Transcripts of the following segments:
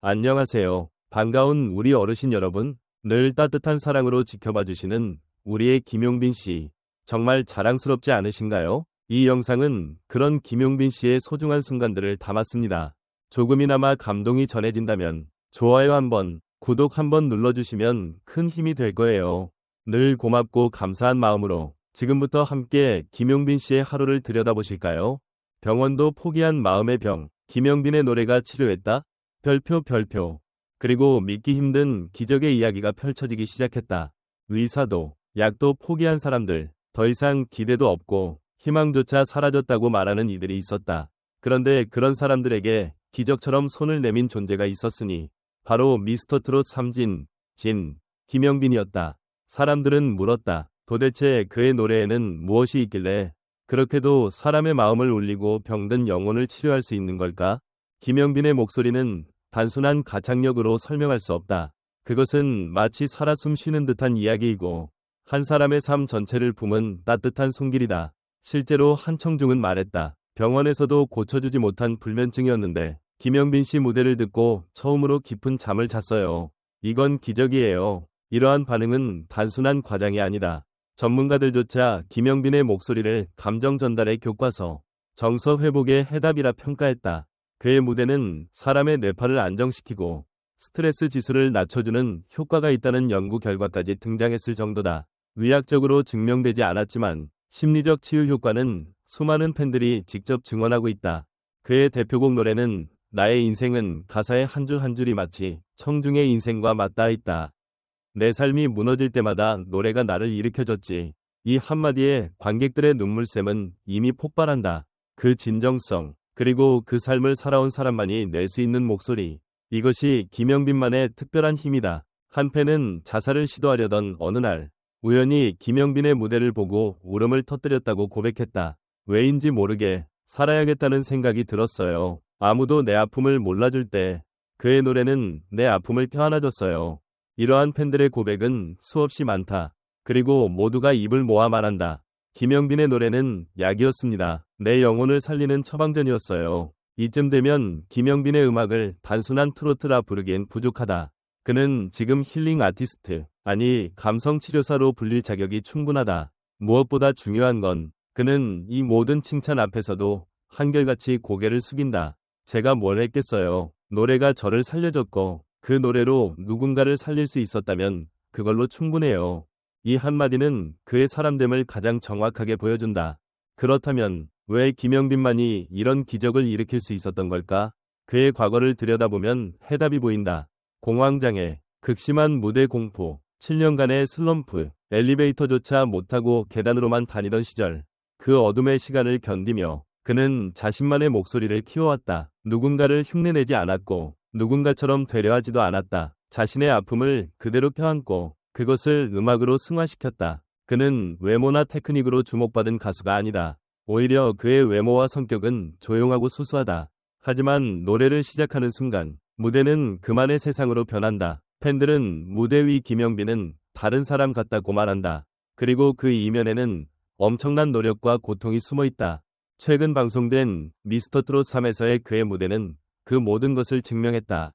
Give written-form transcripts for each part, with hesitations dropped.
안녕하세요. 반가운 우리 어르신 여러분. 늘 따뜻한 사랑으로 지켜봐 주시는 우리의 김용빈 씨. 정말 자랑스럽지 않으신가요? 이 영상은 그런 김용빈 씨의 소중한 순간들을 담았습니다. 조금이나마 감동이 전해진다면 좋아요 한번, 구독 한번 눌러주시면 큰 힘이 될 거예요. 늘 고맙고 감사한 마음으로 지금부터 함께 김용빈 씨의 하루를 들여다보실까요? 병원도 포기한 마음의 병. 김용빈의 노래가 치료했다. 별표. 그리고 믿기 힘든 기적의 이야기가 펼쳐지기 시작했다. 의사도, 약도 포기한 사람들, 더 이상 기대도 없고 희망조차 사라졌다고 말하는 이들이 있었다. 그런데 그런 사람들에게 기적처럼 손을 내민 존재가 있었으니 바로 미스터트롯 3진, 김용빈이었다. 사람들은 물었다. 도대체 그의 노래에는 무엇이 있길래 그렇게도 사람의 마음을 울리고 병든 영혼을 치료할 수 있는 걸까? 김용빈의 목소리는 단순한 가창력으로 설명할 수 없다. 그것은 마치 살아 숨 쉬는 듯한 이야기이고 한 사람의 삶 전체를 품은 따뜻한 손길이다. 실제로 한청중은 말했다. 병원에서도 고쳐주지 못한 불면증이었는데 김용빈 씨 무대를 듣고 처음으로 깊은 잠을 잤어요. 이건 기적이에요. 이러한 반응은 단순한 과장이 아니다. 전문가들조차 김용빈의 목소리를 감정 전달의 교과서, 정서 회복의 해답이라 평가했다. 그의 무대는 사람의 뇌파를 안정시키고 스트레스 지수를 낮춰주는 효과가 있다는 연구 결과까지 등장했을 정도다. 의학적으로 증명되지 않았지만 심리적 치유 효과는 수많은 팬들이 직접 증언하고 있다. 그의 대표곡 노래는 나의 인생은 가사의 한 줄 한 줄이 마치 청중의 인생과 맞닿아 있다. 내 삶이 무너질 때마다 노래가 나를 일으켜줬지. 이 한마디에 관객들의 눈물샘은 이미 폭발한다. 그 진정성, 그리고 그 삶을 살아온 사람만이 낼 수 있는 목소리. 이것이 김용빈만의 특별한 힘이다. 한 팬은 자살을 시도하려던 어느 날 우연히 김용빈의 무대를 보고 울음을 터뜨렸다고 고백했다. 왜인지 모르게 살아야겠다는 생각이 들었어요. 아무도 내 아픔을 몰라줄 때 그의 노래는 내 아픔을 껴안아줬어요. 이러한 팬들의 고백은 수없이 많다. 그리고 모두가 입을 모아 말한다. 김용빈의 노래는 약이었습니다. 내 영혼을 살리는 처방전이었어요. 이쯤 되면 김용빈의 음악을 단순한 트로트라 부르기엔 부족하다. 그는 지금 힐링 아티스트, 아니 감성 치료사로 불릴 자격이 충분하다. 무엇보다 중요한 건 그는 이 모든 칭찬 앞에서도 한결같이 고개를 숙인다. 제가 뭘 했겠어요. 노래가 저를 살려줬고 그 노래로 누군가를 살릴 수 있었다면 그걸로 충분해요. 이 한마디는 그의 사람됨을 가장 정확하게 보여준다. 그렇다면 왜 김용빈만이 이런 기적을 일으킬 수 있었던 걸까? 그의 과거를 들여다보면 해답이 보인다. 공황장애, 극심한 무대 공포, 7년간의 슬럼프, 엘리베이터조차 못타고 계단으로만 다니던 시절. 그 어둠의 시간을 견디며 그는 자신만의 목소리를 키워왔다. 누군가를 흉내내지 않았고 누군가처럼 되려 하지도 않았다. 자신의 아픔을 그대로 껴안고 그것을 음악으로 승화시켰다. 그는 외모나 테크닉으로 주목받은 가수가 아니다. 오히려 그의 외모와 성격은 조용하고 수수하다. 하지만 노래를 시작하는 순간 무대는 그만의 세상으로 변한다. 팬들은 무대 위 김용빈은 다른 사람 같다고 말한다. 그리고 그 이면에는 엄청난 노력과 고통이 숨어있다. 최근 방송된 미스터트롯 3에서의 그의 무대는 그 모든 것을 증명했다.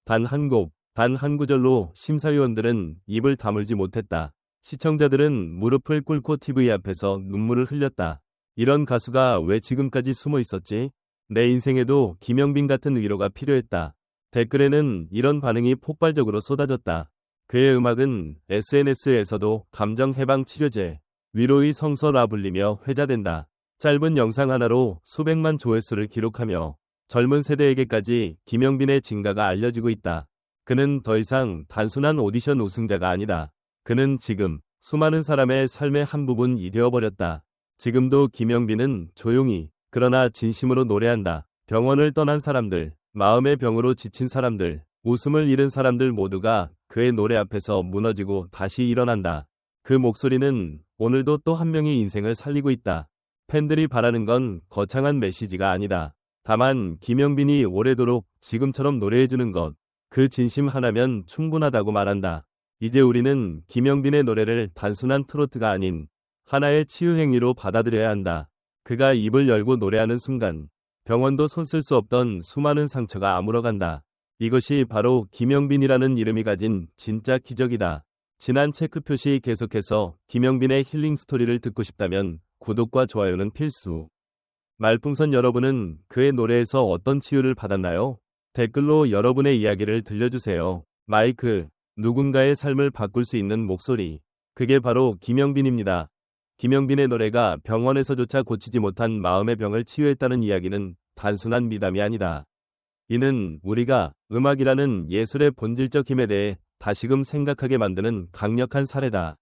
단 한 곡, 단 한 구절로 심사위원들은 입을 다물지 못했다. 시청자들은 무릎을 꿇고 TV 앞에서 눈물을 흘렸다. 이런 가수가 왜 지금까지 숨어 있었지? 내 인생에도 김용빈 같은 위로가 필요했다. 댓글에는 이런 반응이 폭발적으로 쏟아졌다. 그의 음악은 SNS에서도 감정 해방 치료제, 위로의 성서라 불리며 회자된다. 짧은 영상 하나로 수백만 조회수를 기록하며 젊은 세대에게까지 김용빈의 진가가 알려지고 있다. 그는 더 이상 단순한 오디션 우승자가 아니다. 그는 지금 수많은 사람의 삶의 한 부분이 되어버렸다. 지금도 김용빈은 조용히 그러나 진심으로 노래한다. 병원을 떠난 사람들, 마음의 병으로 지친 사람들, 웃음을 잃은 사람들 모두가 그의 노래 앞에서 무너지고 다시 일어난다. 그 목소리는 오늘도 또 한 명의 인생을 살리고 있다. 팬들이 바라는 건 거창한 메시지가 아니다. 다만 김용빈이 오래도록 지금처럼 노래해주는 것, 그 진심 하나면 충분하다고 말한다. 이제 우리는 김용빈의 노래를 단순한 트로트가 아닌 하나의 치유 행위로 받아들여야 한다. 그가 입을 열고 노래하는 순간 병원도 손쓸 수 없던 수많은 상처가 아물어간다. 이것이 바로 김영빈이라는 이름이 가진 진짜 기적이다. 지난 체크 표시 계속해서 김영빈의 힐링 스토리를 듣고 싶다면 구독과 좋아요는 필수. 말풍선 여러분은 그의 노래에서 어떤 치유를 받았나요? 댓글로 여러분의 이야기를 들려주세요. 마이크, 누군가의 삶을 바꿀 수 있는 목소리. 그게 바로 김영빈입니다. 김영빈의 노래가 병원에서조차 고치지 못한 마음의 병을 치유했다는 이야기는 단순한 미담이 아니다. 이는 우리가 음악이라는 예술의 본질적 힘에 대해 다시금 생각하게 만드는 강력한 사례다.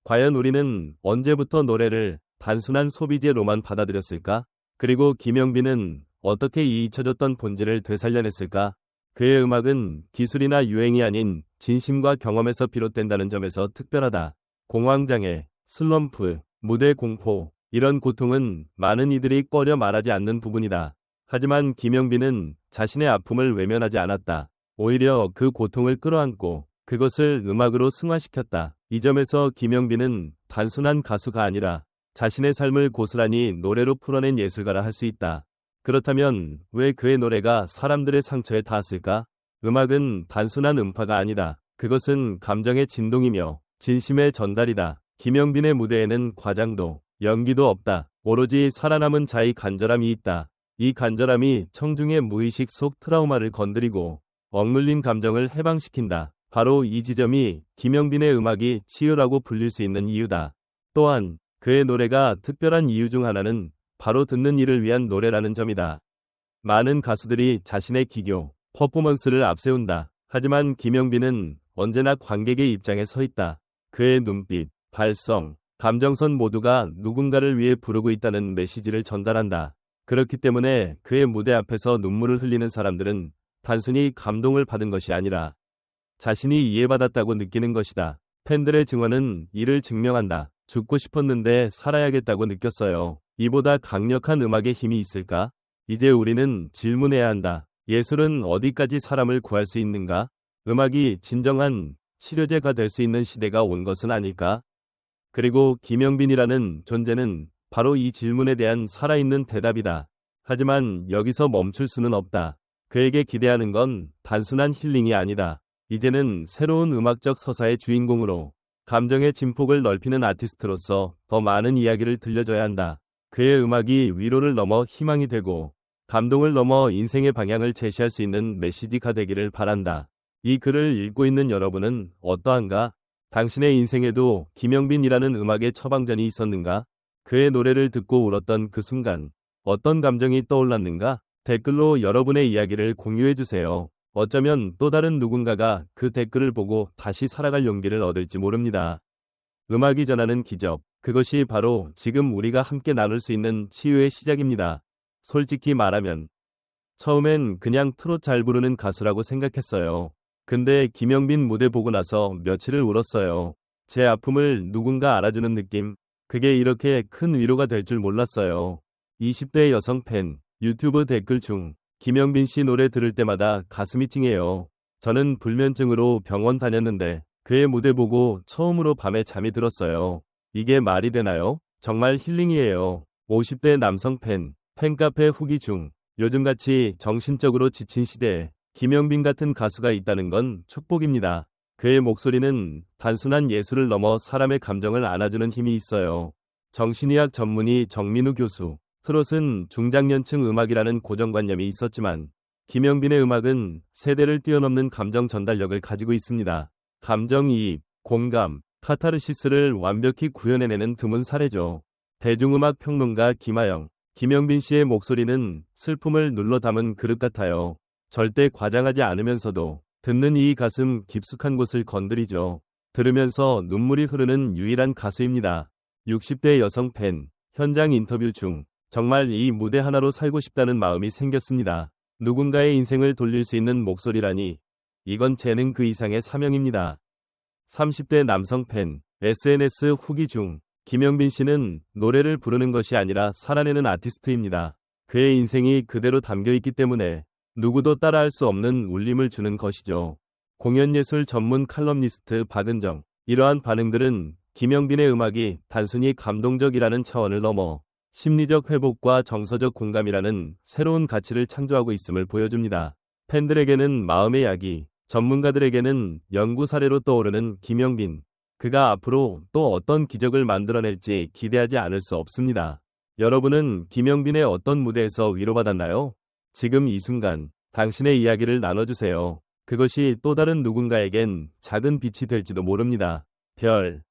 과연 우리는 언제부터 노래를 단순한 소비재로만 받아들였을까? 그리고 김영빈은 어떻게 이 잊혀졌던 본질을 되살려냈을까? 그의 음악은 기술이나 유행이 아닌 진심과 경험에서 비롯된다는 점에서 특별하다. 공황장애, 슬럼프, 무대 공포, 이런 고통은 많은 이들이 꺼려 말하지 않는 부분이다. 하지만 김영빈은 자신의 아픔을 외면하지 않았다. 오히려 그 고통을 끌어안고 그것을 음악으로 승화시켰다. 이 점에서 김영빈은 단순한 가수가 아니라 자신의 삶을 고스란히 노래로 풀어낸 예술가라 할 수 있다. 그렇다면 왜 그의 노래가 사람들의 상처에 닿았을까? 음악은 단순한 음파가 아니다. 그것은 감정의 진동이며 진심의 전달이다. 김영빈의 무대에는 과장도, 연기도 없다. 오로지 살아남은 자의 간절함이 있다. 이 간절함이 청중의 무의식 속 트라우마를 건드리고 억눌린 감정을 해방시킨다. 바로 이 지점이 김영빈의 음악이 치유라고 불릴 수 있는 이유다. 또한 그의 노래가 특별한 이유 중 하나는 바로 듣는 이를 위한 노래라는 점이다. 많은 가수들이 자신의 기교, 퍼포먼스를 앞세운다. 하지만 김영빈은 언제나 관객의 입장에 서 있다. 그의 눈빛, 발성, 감정선 모두가 누군가를 위해 부르고 있다는 메시지를 전달한다. 그렇기 때문에 그의 무대 앞에서 눈물을 흘리는 사람들은 단순히 감동을 받은 것이 아니라 자신이 이해받았다고 느끼는 것이다. 팬들의 증언은 이를 증명한다. 죽고 싶었는데 살아야겠다고 느꼈어요. 이보다 강력한 음악의 힘이 있을까? 이제 우리는 질문해야 한다. 예술은 어디까지 사람을 구할 수 있는가? 음악이 진정한 치료제가 될 수 있는 시대가 온 것은 아닐까? 그리고 김영빈이라는 존재는 바로 이 질문에 대한 살아있는 대답이다. 하지만 여기서 멈출 수는 없다. 그에게 기대하는 건 단순한 힐링이 아니다. 이제는 새로운 음악적 서사의 주인공으로 감정의 진폭을 넓히는 아티스트로서 더 많은 이야기를 들려줘야 한다. 그의 음악이 위로를 넘어 희망이 되고 감동을 넘어 인생의 방향을 제시할 수 있는 메시지가 되기를 바란다. 이 글을 읽고 있는 여러분은 어떠한가? 당신의 인생에도 김영빈이라는 음악의 처방전이 있었는가? 그의 노래를 듣고 울었던 그 순간 어떤 감정이 떠올랐는가? 댓글로 여러분의 이야기를 공유해주세요. 어쩌면 또 다른 누군가가 그 댓글을 보고 다시 살아갈 용기를 얻을지 모릅니다. 음악이 전하는 기적, 그것이 바로 지금 우리가 함께 나눌 수 있는 치유의 시작입니다. 솔직히 말하면 처음엔 그냥 트롯 잘 부르는 가수라고 생각했어요. 근데 김영빈 무대 보고 나서 며칠을 울었어요. 제 아픔을 누군가 알아주는 느낌, 그게 이렇게 큰 위로가 될 줄 몰랐어요. 20대 여성 팬, 유튜브 댓글 중 김영빈 씨 노래 들을 때마다 가슴이 찡해요. 저는 불면증으로 병원 다녔는데 그의 무대 보고 처음으로 밤에 잠이 들었어요. 이게 말이 되나요? 정말 힐링이에요. 50대 남성 팬, 팬카페 후기 중 요즘같이 정신적으로 지친 시대에 김영빈 같은 가수가 있다는 건 축복입니다. 그의 목소리는 단순한 예술을 넘어 사람의 감정을 안아주는 힘이 있어요. 정신의학 전문의 정민우 교수, 트롯은 중장년층 음악이라는 고정관념이 있었지만 김영빈의 음악은 세대를 뛰어넘는 감정 전달력을 가지고 있습니다. 감정이입, 공감, 카타르시스를 완벽히 구현해내는 드문 사례죠. 대중음악 평론가 김하영, 김영빈 씨의 목소리는 슬픔을 눌러 담은 그릇 같아요. 절대 과장하지 않으면서도 듣는 이 가슴 깊숙한 곳을 건드리죠. 들으면서 눈물이 흐르는 유일한 가수입니다. 60대 여성 팬, 현장 인터뷰 중 정말 이 무대 하나로 살고 싶다는 마음이 생겼습니다. 누군가의 인생을 돌릴 수 있는 목소리라니 이건 재능 그 이상의 사명입니다. 30대 남성 팬, SNS 후기 중 김영빈 씨는 노래를 부르는 것이 아니라 살아내는 아티스트입니다. 그의 인생이 그대로 담겨있기 때문에 누구도 따라할 수 없는 울림을 주는 것이죠. 공연예술 전문 칼럼니스트 박은정, 이러한 반응들은 김영빈의 음악이 단순히 감동적이라는 차원을 넘어 심리적 회복과 정서적 공감이라는 새로운 가치를 창조하고 있음을 보여줍니다. 팬들에게는 마음의 약이, 전문가들에게는 연구 사례로 떠오르는 김영빈. 그가 앞으로 또 어떤 기적을 만들어낼지 기대하지 않을 수 없습니다. 여러분은 김영빈의 어떤 무대에서 위로받았나요? 지금 이 순간 당신의 이야기를 나눠주세요. 그것이 또 다른 누군가에겐 작은 빛이 될지도 모릅니다. 별.